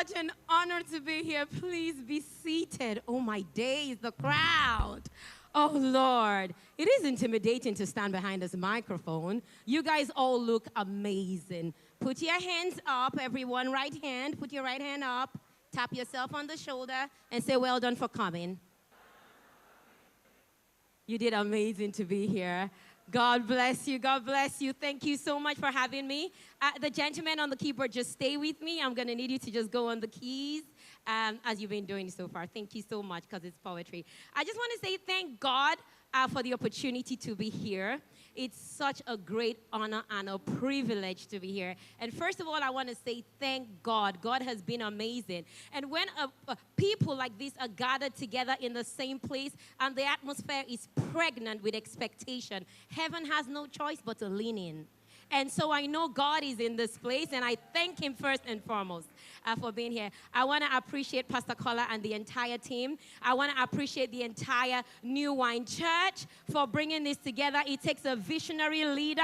such an honor to be here. Please be seated. Oh, my days, the crowd. Oh, Lord. It is intimidating to stand behind this microphone. You guys all look amazing. Put your hands up, everyone. Right hand. Put your right hand up. Tap yourself on the shoulder and say, well done for coming. You did amazing to be here. God bless you. God bless you. Thank you so much for having me. The gentleman on the keyboard, just stay with me. I'm going to need you to just go on the keys as you've been doing so far. Thank you so much because it's poetry. I just want to say thank God for the opportunity to be here. It's such a great honor and a privilege to be here. And first of all, I want to say thank God. God has been amazing. And when people like this are gathered together in the same place and the atmosphere is pregnant with expectation, heaven has no choice but to lean in. And so I know God is in this place, and I thank him first and foremost for being here. I want to appreciate Pastor Kola and the entire team. I want to appreciate the entire New Wine Church for bringing this together. It takes a visionary leader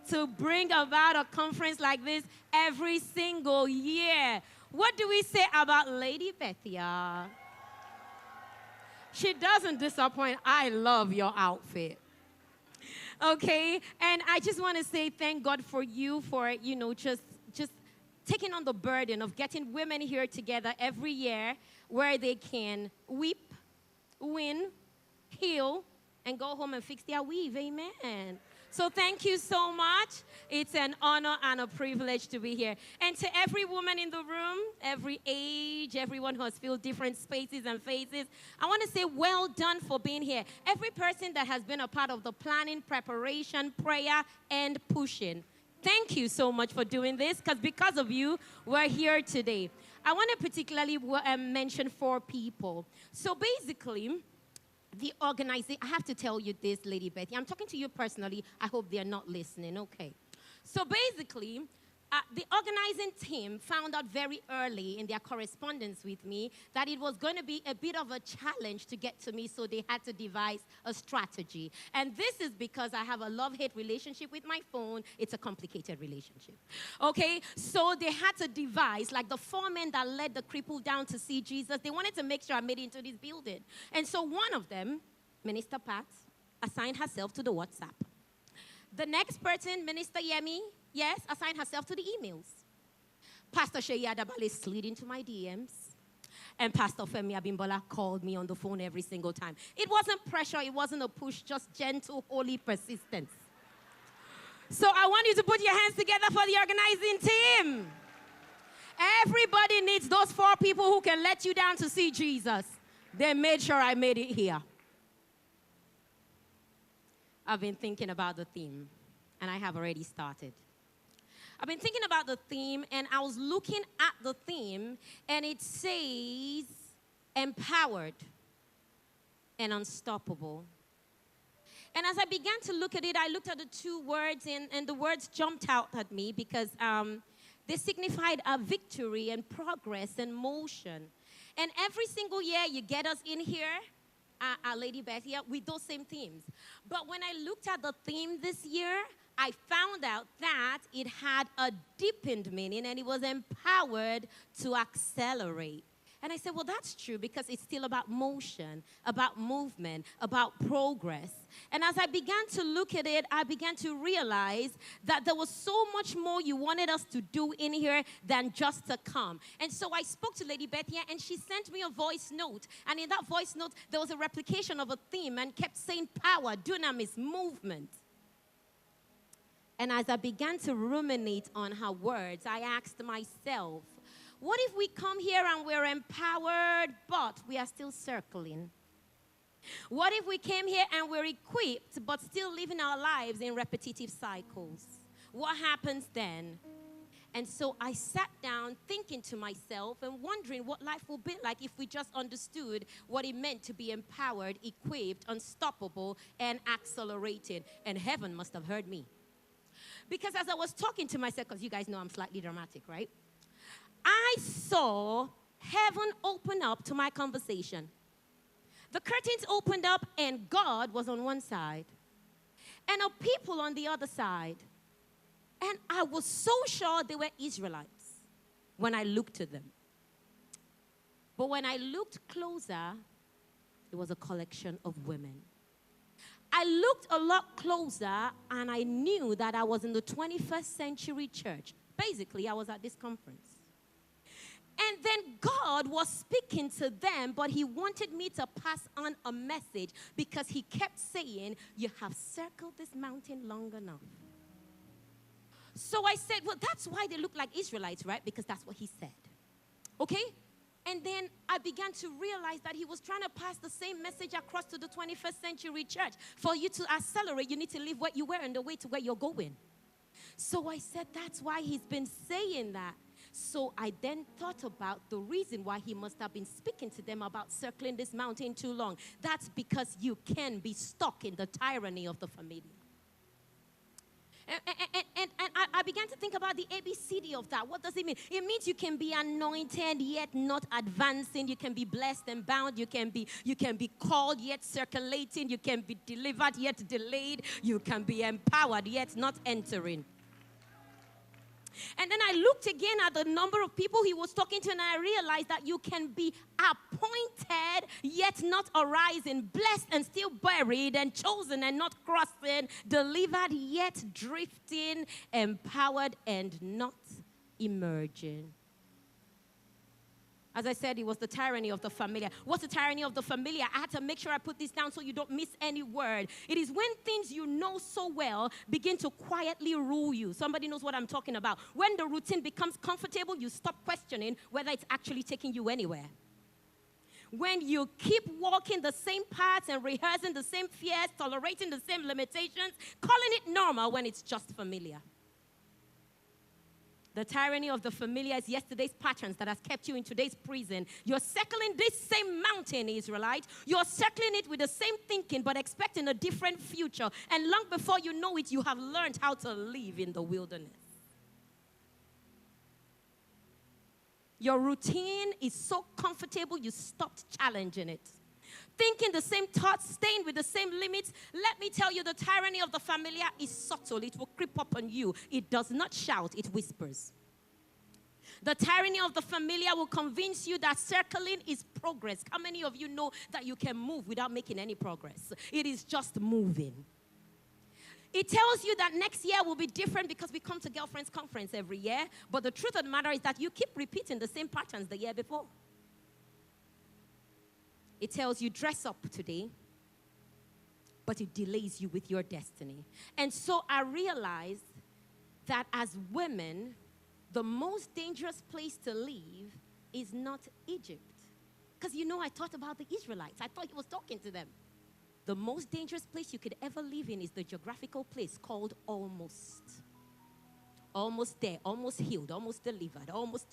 to bring about a conference like this every single year. What do we say about Lady Bethia? She doesn't disappoint. I love your outfit. Okay, and I just want to say thank God for you for, just taking on the burden of getting women here together every year where they can weep, win, heal, and go home and fix their weave. Amen. So thank you so much. It's an honor and a privilege to be here. And to every woman in the room, every age, everyone who has filled different spaces and phases, I want to say well done for being here. Every person that has been a part of the planning, preparation, prayer, and pushing. Thank you so much for doing this, because of you, we're here today. I want to particularly mention 4 people. So basically, the organizing, I have to tell you this, Lady Betty. I'm talking to you personally. I hope they're not listening. Okay. So basically, the organizing team found out very early in their correspondence with me that it was going to be a bit of a challenge to get to me, so they had to devise a strategy. And this is because I have a love-hate relationship with my phone. It's a complicated relationship. Okay? So they had to devise, like the 4 men that led the cripple down to see Jesus, they wanted to make sure I made it into this building. And so one of them, Minister Pat, assigned herself to the WhatsApp. The next person, Minister Yemi, yes, assigned herself to the emails. Pastor Sheyi Adabale slid into my DMs. And Pastor Femi Abimbola called me on the phone every single time. It wasn't pressure, it wasn't a push, just gentle, holy persistence. So I want you to put your hands together for the organizing team. Everybody needs those 4 people who can let you down to see Jesus. They made sure I made it here. I've been thinking about the theme, and I have already started. I've been thinking about the theme, and I was looking at the theme, and it says empowered and unstoppable. And as I began to look at it, I looked at the 2 words, and the words jumped out at me because they signified a victory and progress and motion. And every single year you get us in here, our Lady Bethia, with those same themes. But when I looked at the theme this year, I found out that it had a deepened meaning, and it was empowered to accelerate. And I said, well, that's true, because it's still about motion, about movement, about progress. And as I began to look at it, I began to realize that there was so much more you wanted us to do in here than just to come. And so I spoke to Lady Bethia, and she sent me a voice note. And in that voice note, there was a replication of a theme and kept saying power, dunamis, movement. And as I began to ruminate on her words, I asked myself, what if we come here and we're empowered, but we are still circling? What if we came here and we're equipped, but still living our lives in repetitive cycles? What happens then? And so I sat down thinking to myself and wondering what life would be like if we just understood what it meant to be empowered, equipped, unstoppable, and accelerated. And heaven must have heard me. Because as I was talking to myself, because you guys know I'm slightly dramatic, right? I saw heaven open up to my conversation. The curtains opened up, and God was on one side, and a people on the other side. And I was so sure they were Israelites when I looked at them. But when I looked closer, it was a collection of women. I looked a lot closer, and I knew that I was in the 21st century church. Basically, I was at this conference. And then God was speaking to them, but he wanted me to pass on a message because he kept saying, you have circled this mountain long enough. So I said, well, that's why they look like Israelites, right? Because that's what he said. Okay? And then I began to realize that he was trying to pass the same message across to the 21st century church. For you to accelerate, you need to leave what you were on the way to where you're going. So I said, that's why he's been saying that. So I then thought about the reason why he must have been speaking to them about circling this mountain too long. That's because you can be stuck in the tyranny of the familiar. And I began to think about the ABCD of that. What does it mean? It means you can be anointed yet not advancing. You can be blessed and bound. You can be called yet circulating. You can be delivered yet delayed. You can be empowered yet not entering. And then I looked again at the number of people he was talking to, and I realized that you can be appointed yet not arising, blessed and still buried, and chosen and not crossing, delivered yet drifting, empowered and not emerging. As I said, it was the tyranny of the familiar. What's the tyranny of the familiar? I had to make sure I put this down so you don't miss any word. It is when things you know so well begin to quietly rule you. Somebody knows what I'm talking about. When the routine becomes comfortable, you stop questioning whether it's actually taking you anywhere. When you keep walking the same paths and rehearsing the same fears, tolerating the same limitations, calling it normal when it's just familiar. The tyranny of the familiar is yesterday's patterns that has kept you in today's prison. You're circling this same mountain, Israelite. You're circling it with the same thinking, but expecting a different future. And long before you know it, you have learned how to live in the wilderness. Your routine is so comfortable, you stopped challenging it. Thinking the same thoughts, staying with the same limits. Let me tell you, the tyranny of the familiar is subtle. It will creep up on you. It does not shout, it whispers. The tyranny of the familiar will convince you that circling is progress. How many of you know that you can move without making any progress? It is just moving. It tells you that next year will be different because we come to Girlfriends Conference every year. But the truth of the matter is that you keep repeating the same patterns the year before. It tells you dress up today, but it delays you with your destiny. And so I realized that as women, the most dangerous place to live is not Egypt. Because I thought about the Israelites. I thought he was talking to them. The most dangerous place you could ever live in is the geographical place called almost. Almost there, almost healed, almost delivered, almost.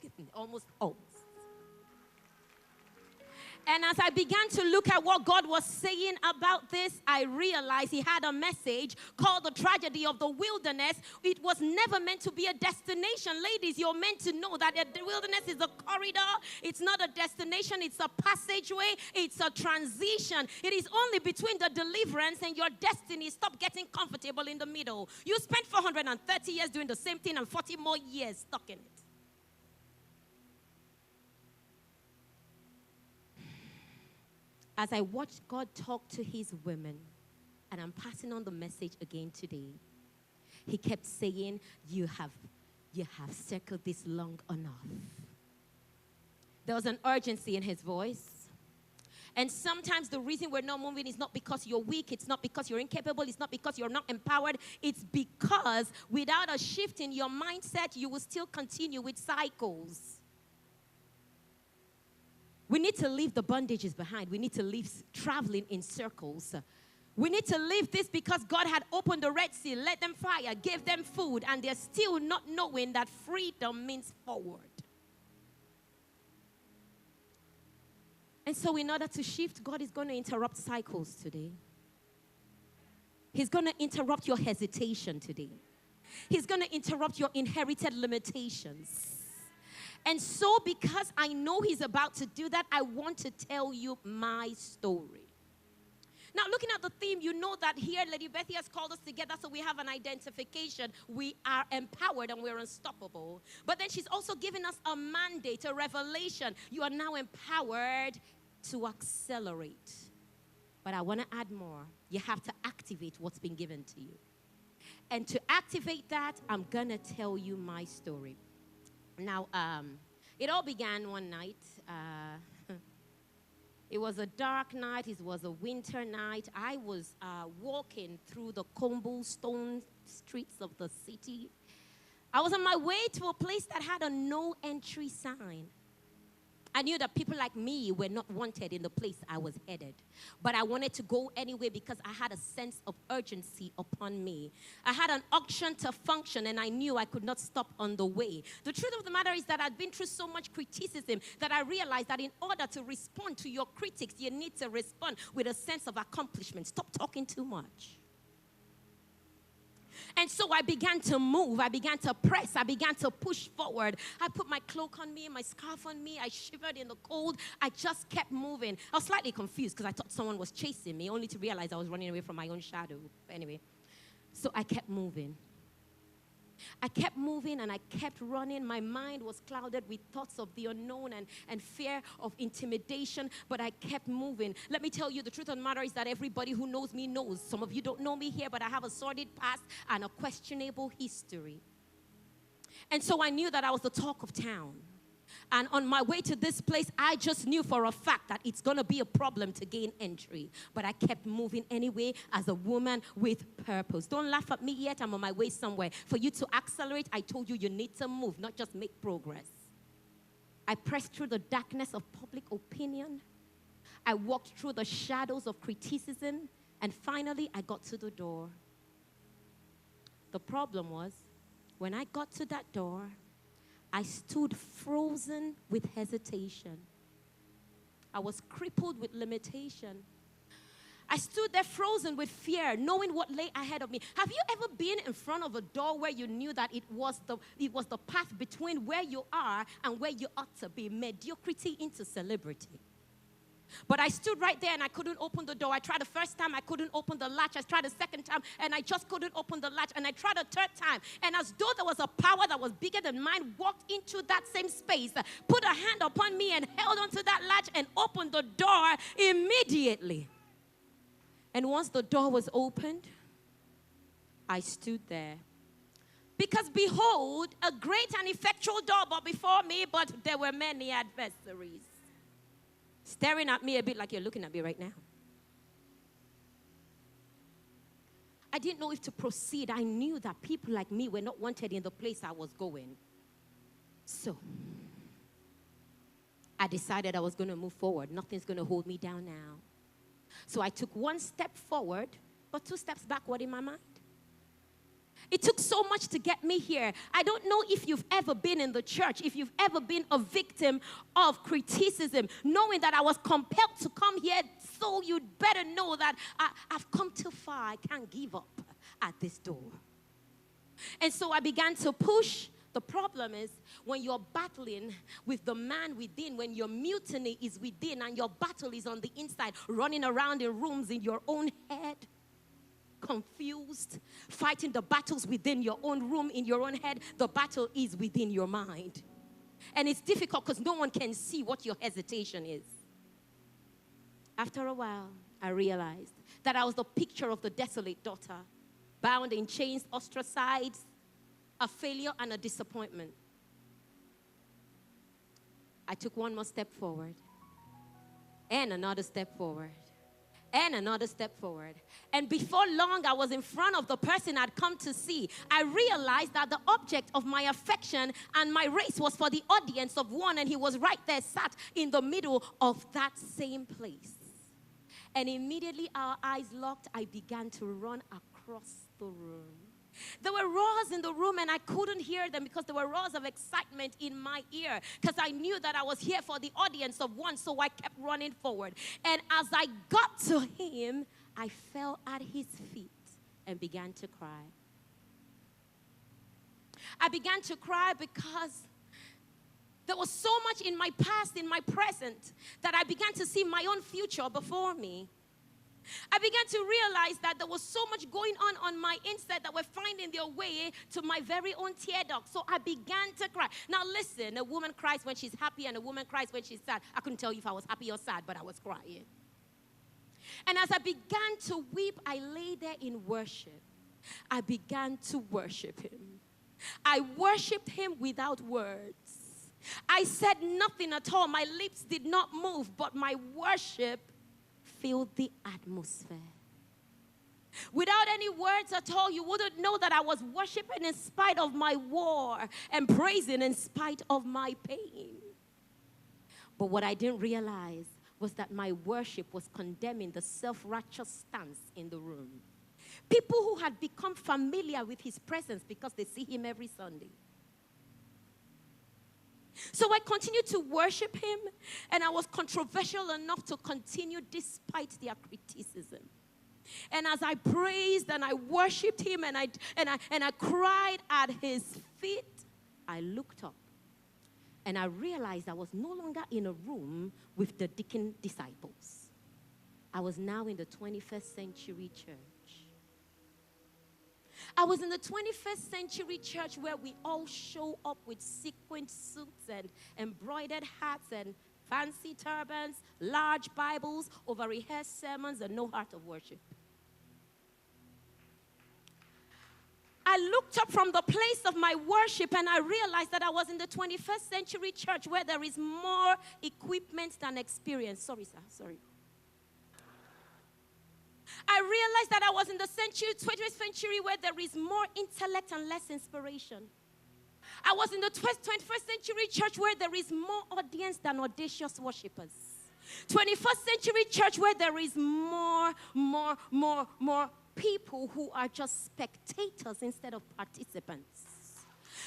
And as I began to look at what God was saying about this, I realized he had a message called the tragedy of the wilderness. It was never meant to be a destination. Ladies, you're meant to know that the wilderness is a corridor. It's not a destination. It's a passageway. It's a transition. It is only between the deliverance and your destiny. Stop getting comfortable in the middle. You spent 430 years doing the same thing and 40 more years stuck in it. As I watched God talk to his women, and I'm passing on the message again today, he kept saying, you have circled this long enough. There was an urgency in his voice. And sometimes the reason we're not moving is not because you're weak, it's not because you're incapable, it's not because you're not empowered, it's because without a shift in your mindset, you will still continue with cycles. We need to leave the bondages behind. We need to leave traveling in circles. We need to leave this because God had opened the Red Sea, let them fire, gave them food, and they're still not knowing that freedom means forward. And so in order to shift, God is going to interrupt cycles today. He's going to interrupt your hesitation today. He's going to interrupt your inherited limitations. And so because I know he's about to do that, I want to tell you my story. Now, looking at the theme, you know that here Lady Bethy has called us together so we have an identification. We are empowered and we're unstoppable. But then she's also given us a mandate, a revelation. You are now empowered to accelerate. But I want to add more. You have to activate what's been given to you. And to activate that, I'm going to tell you my story. Now, it all began one night. It was a dark night. It was a winter night. I was walking through the cobblestone streets of the city. I was on my way to a place that had a no entry sign. I knew that people like me were not wanted in the place I was headed. But I wanted to go anyway because I had a sense of urgency upon me. I had an unction to function, and I knew I could not stop on the way. The truth of the matter is that I'd been through so much criticism that I realized that in order to respond to your critics, you need to respond with a sense of accomplishment. Stop talking too much. And so I began to move. I began to press. I began to push forward. I put my cloak on me, my scarf on me. I shivered in the cold. I just kept moving. I was slightly confused because I thought someone was chasing me, only to realize I was running away from my own shadow. But anyway, so I kept moving. I kept moving and I kept running. My mind was clouded with thoughts of the unknown and fear of intimidation, but I kept moving. Let me tell you, the truth of the matter is that everybody who knows me knows. Some of you don't know me here, but I have a sordid past and a questionable history. And so I knew that I was the talk of town. And on my way to this place, I just knew for a fact that it's going to be a problem to gain entry. But I kept moving anyway as a woman with purpose. Don't laugh at me yet. I'm on my way somewhere. For you to accelerate, I told you need to move, not just make progress. I pressed through the darkness of public opinion. I walked through the shadows of criticism. And finally, I got to the door. The problem was, when I got to that door, I stood frozen with hesitation. I was crippled with limitation. I stood there frozen with fear, knowing what lay ahead of me. Have you ever been in front of a door where you knew that it was the path between where you are and where you ought to be? Mediocrity into celebrity. But I stood right there and I couldn't open the door. I tried the first time, I couldn't open the latch. I tried the second time and I just couldn't open the latch. And I tried a third time. And as though there was a power that was bigger than mine, walked into that same space, put a hand upon me and held onto that latch and opened the door immediately. And once the door was opened, I stood there. Because behold, a great and effectual door but before me, but there were many adversaries. Staring at me a bit like you're looking at me right now. I didn't know if to proceed. I knew that people like me were not wanted in the place I was going. So, I decided I was going to move forward. Nothing's going to hold me down now. So I took one step forward, but 2 steps backward in my mind. It took so much to get me here. I don't know if you've ever been in the church, if you've ever been a victim of criticism, knowing that I was compelled to come here, so you'd better know that I've come too far. I can't give up at this door. And so I began to push. The problem is when you're battling with the man within, when your mutiny is within and your battle is on the inside, running around in rooms in your own head, confused, fighting the battles within your own room, in your own head. The battle is within your mind. And it's difficult because no one can see what your hesitation is. After a while, I realized that I was the picture of the desolate daughter, bound in chains, ostracized, a failure and a disappointment. I took one more step forward and another step forward. And another step forward. And before long, I was in front of the person I'd come to see. I realized that the object of my affection and my race was for the audience of one, and he was right there, sat in the middle of that same place. And immediately our eyes locked. I began to run across the room. There were roars in the room and I couldn't hear them because there were roars of excitement in my ear because I knew that I was here for the audience of one, so I kept running forward. And as I got to him, I fell at his feet and began to cry. I began to cry because there was so much in my past, in my present, that I began to see my own future before me. I began to realize that there was so much going on my inside that were finding their way to my very own tear duct. So I began to cry. Now listen, a woman cries when she's happy and a woman cries when she's sad. I couldn't tell you if I was happy or sad, but I was crying. And as I began to weep, I lay there in worship. I began to worship him. I worshiped him without words. I said nothing at all. My lips did not move, but my worship filled the atmosphere. Without any words at all, you wouldn't know that I was worshiping in spite of my war and praising in spite of my pain. But what I didn't realize was that my worship was condemning the self-righteous stance in the room. People who had become familiar with his presence because they see him every Sunday. So I continued to worship him, and I was controversial enough to continue despite their criticism. And as I praised and I worshiped him and I cried at his feet, I looked up and I realized I was no longer in a room with the deacon disciples. I was now in the 21st century church. I was in the 21st century church where we all show up with sequined suits and embroidered hats and fancy turbans, large Bibles, over-rehearsed sermons, and no heart of worship. I looked up from the place of my worship and I realized that I was in the 21st century church where there is more equipment than experience. Sorry, sir. Sorry. I realized that I was in the 20th century where there is more intellect and less inspiration. I was in the 21st century church where there is more audience than audacious worshipers. 21st century church where there is more people who are just spectators instead of participants.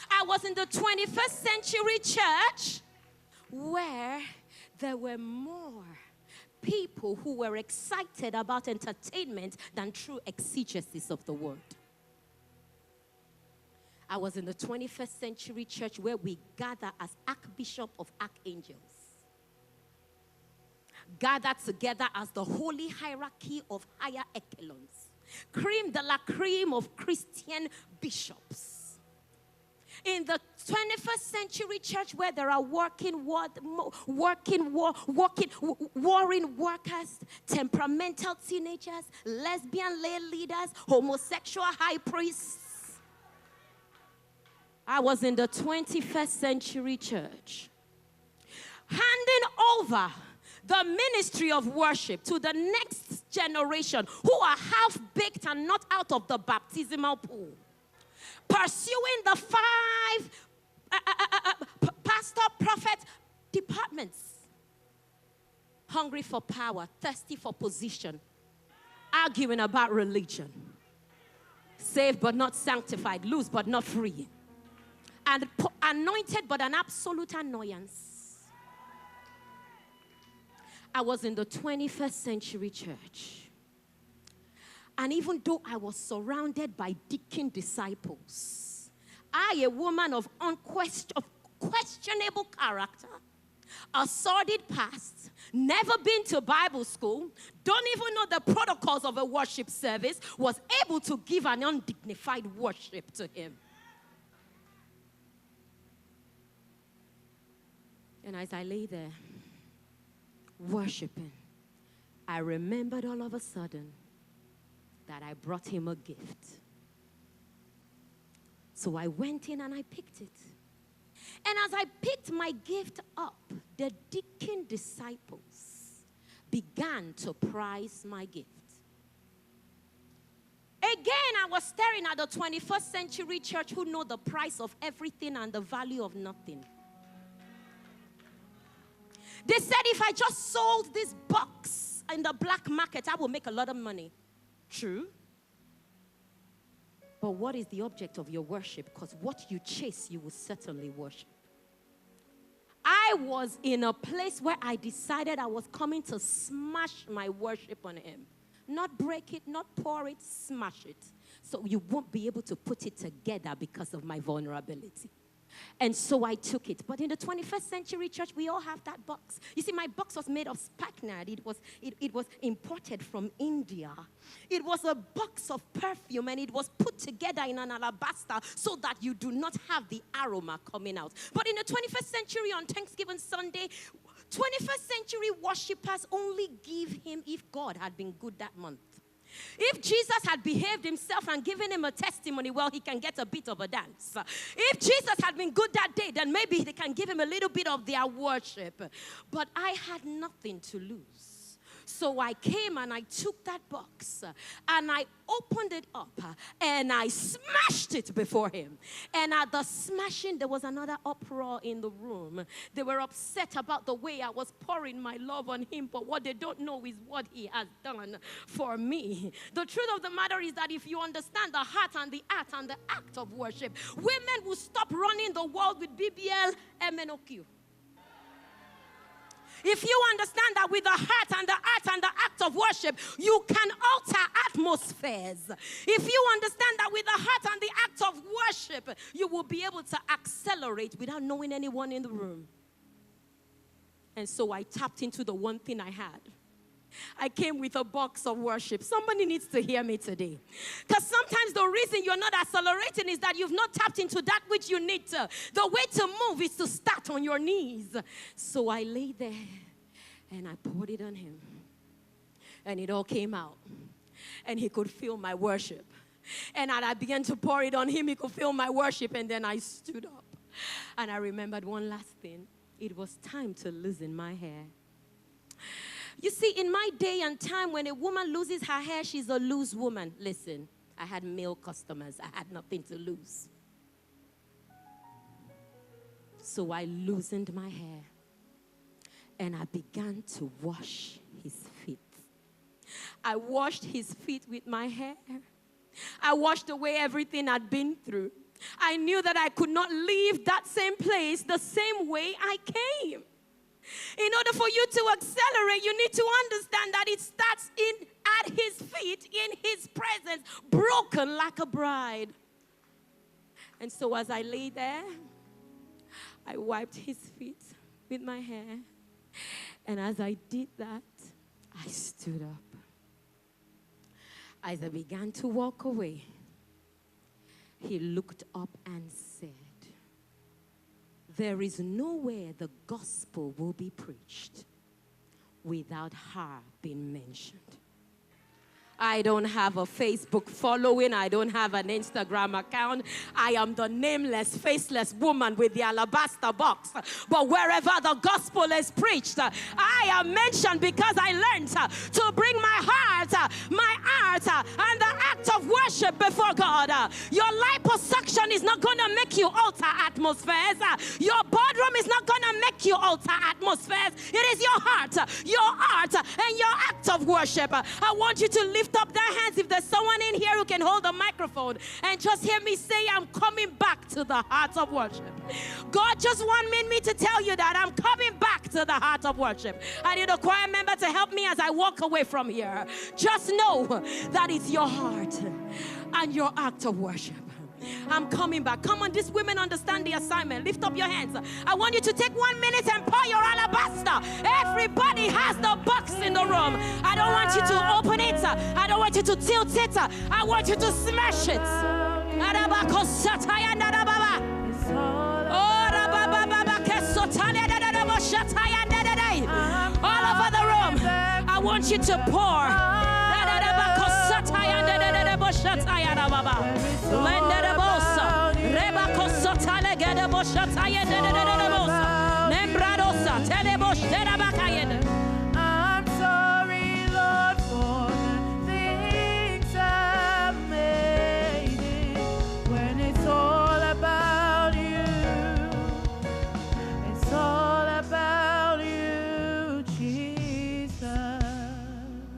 I was in the 21st century church where there were more people who were excited about entertainment than true exegesis of the word. I was in the 21st century church where we gather as Archbishop of Archangels, gathered together as the holy hierarchy of higher echelons, creme de la creme of Christian bishops. In the 21st century church where there are warring workers, temperamental teenagers, lesbian lay leaders, homosexual high priests. I was in the 21st century church, handing over the ministry of worship to the next generation who are half-baked and not out of the baptismal pool. Pursuing the 5 pastor, prophet departments. Hungry for power, thirsty for position, arguing about religion. Saved but not sanctified, loose but not free. And anointed but an absolute annoyance. I was in the 21st century church. And even though I was surrounded by deacon disciples, I, a woman of questionable character, a sordid past, never been to Bible school, don't even know the protocols of a worship service, was able to give an undignified worship to him. And as I lay there, worshiping, I remembered all of a sudden that I brought him a gift. So I went in and I picked it. And as I picked my gift up, the deacon disciples began to prize my gift. Again, I was staring at the 21st century church who know the price of everything and the value of nothing. They said if I just sold this box in the black market, I will make a lot of money. True. But what is the object of your worship? Because what you chase, you will certainly worship. I was in a place where I decided I was coming to smash my worship on him. Not break it, not pour it, smash it. So you won't be able to put it together because of my vulnerability. And so I took it. But in the 21st century church, we all have that box. You see, my box was made of spikenard. It was imported from India. It was a box of perfume, and it was put together in an alabaster so that you do not have the aroma coming out. But in the 21st century, on Thanksgiving Sunday, 21st century worshipers only give him if God had been good that month. If Jesus had behaved himself and given him a testimony, well, he can get a bit of a dance. If Jesus had been good that day, then maybe they can give him a little bit of their worship. But I had nothing to lose. So I came and I took that box and I opened it up and I smashed it before him. And at the smashing, there was another uproar in the room. They were upset about the way I was pouring my love on him, but what they don't know is what he has done for me. The truth of the matter is that if you understand the heart and the art and the act of worship, women will stop running the world with BBL, MNOQ. If you understand that with the heart and the art and the act of worship, you can alter atmospheres. If you understand that with the heart and the act of worship, you will be able to accelerate without knowing anyone in the room. And so I tapped into the one thing I had. I came with a box of worship. Somebody needs to hear me today. Because sometimes the reason you're not accelerating is that you've not tapped into that which you need to. The way to move is to start on your knees. So I lay there and I poured it on him. And it all came out. And he could feel my worship. And as I began to pour it on him, he could feel my worship. And then I stood up. And I remembered one last thing. It was time to loosen my hair. You see, in my day and time, when a woman loses her hair, she's a loose woman. Listen, I had male customers. I had nothing to lose. So I loosened my hair, and I began to wash his feet. I washed his feet with my hair. I washed away everything I'd been through. I knew that I could not leave that same place the same way I came. In order for you to accelerate, you need to understand that it starts at his feet, in his presence, broken like a bride. And so as I lay there, I wiped his feet with my hair. And as I did that, I stood up. As I began to walk away, he looked up and said, "There is nowhere the gospel will be preached without her being mentioned." I don't have a Facebook following. I don't have an Instagram account. I am the nameless, faceless woman with the alabaster box. But wherever the gospel is preached, I am mentioned because I learned to bring my heart, my art, and the act of worship before God. Your liposuction is not going to make you alter atmospheres. Your boardroom is not going to make you alter atmospheres. It is your heart, your art, and your act of worship. I want you to lift up their hands. If there's someone in here who can hold a microphone and just hear me say, I'm coming back to the heart of worship. God just wanted me to tell you that I'm coming back to the heart of worship. I need a choir member to help me as I walk away from here. Just know that it's your heart and your act of worship. I'm coming back. Come on, these women understand the assignment. Lift up your hands. I want you to take 1 minute and pour your alabaster. Everybody has the box in the room. I don't want you to open it. I don't want you to tilt it. I want you to smash it. All over the room, I want you to pour. Nembradosa, telebosh, terabakayen.